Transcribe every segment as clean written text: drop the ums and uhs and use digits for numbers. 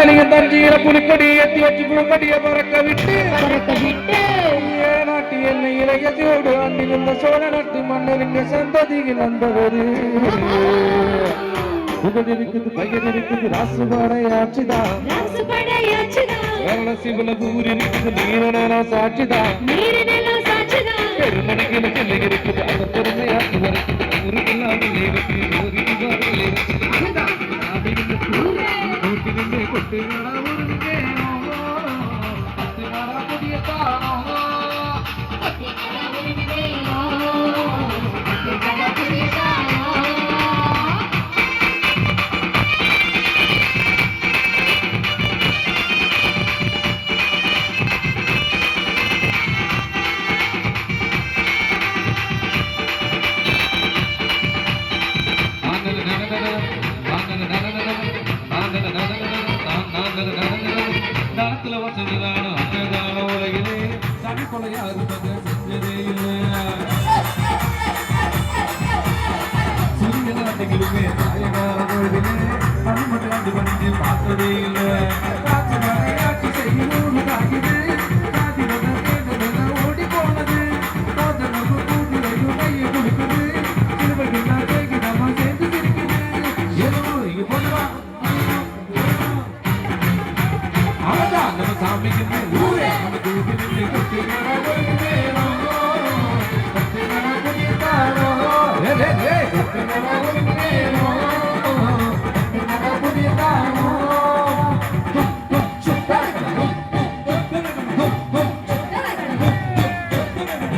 பச்சளியும் தஞ்சீர புலிக்கொடி ஏத்தி வச்சு புழுக்கடிய பறக்க விட்டு நாட்டு என்னை இளையதோடு ஆண்டிருந்த சோழ நாட்டு மன்னர் இங்க சந்ததியில் வந்தவரு புகழ் இருக்குது பயிர் இருக்குது ராசுபடை ஆட்சிதான் சிவல ஊர் இருக்குது நீரன சாட்சிதான் பெருமணிக்கு கிளை இருக்குது அந்த பெருமையாக்கு வரைக்குது ஊருக்கெல்லாம் கொட்டு தனத்துல வசதிதான அன்னதான உலகிலே சனி கொலையா இருப்பது செஞ்சதே இல்லை சூரிய நாட்டுகளுமே தாயகால பொழுதிலே பன்மட்டாண்டு பண்ணி பார்த்ததே இல்லை காட்சி மறையாட்சி செய்யும் காகிது காதி ஓடி போனது காதலுக்கு கூட்டுரையும் கையை கொடுக்குது திருவள்ளுவர் நாட்டேக்கு நம்ம சேர்ந்து சிரிக்குது ஏதோ இங்க போடுவா அவதான் நம்ம சாமிக்கு ஊரே நம்ம கூட்டி நின்று கொட்டி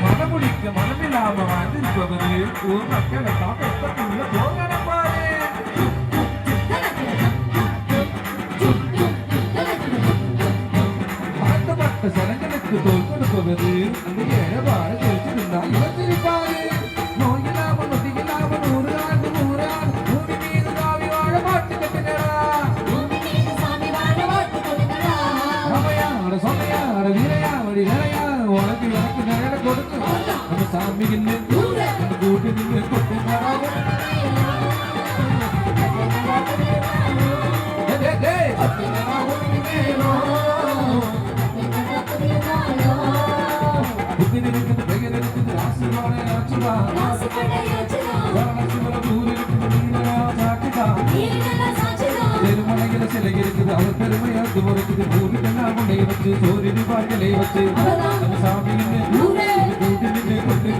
மனமுடிக்க மனமில்லாம வாழ்ந்திருப்பவரு ஊர் மக்களை காப்பத்துள்ள போகணும் சனங்களுக்கு தோல் கொடுப்பவது அந்த ஏழவாழ தெரிஞ்சிருந்தால் இவர் சிரிப்பாரு நோயில்லாம நொட்டியில்லாம 100 ஆண்டு 100 ஆண்டு பூமி மீது சாமி வாழ மாட்டு கட்டுகிறா அவையாட சொன்னையாட வீரையாவடி நிறையா உனக்கு எனக்கு நிறைய கொடுத்து நம்ம சாமி நின்று நம்ம கூட்டி நின்று கொட்டு திருமலையில சிலை இருக்குது அவர் பெருமையாட்டு இருக்குது ஊருக்கெல்லாம் உன்னை வச்சு சோரிடி பார்க்கலை வச்சு நம்ம சாமி நின்று கூட்டி நின்று கொண்டு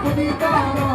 Putih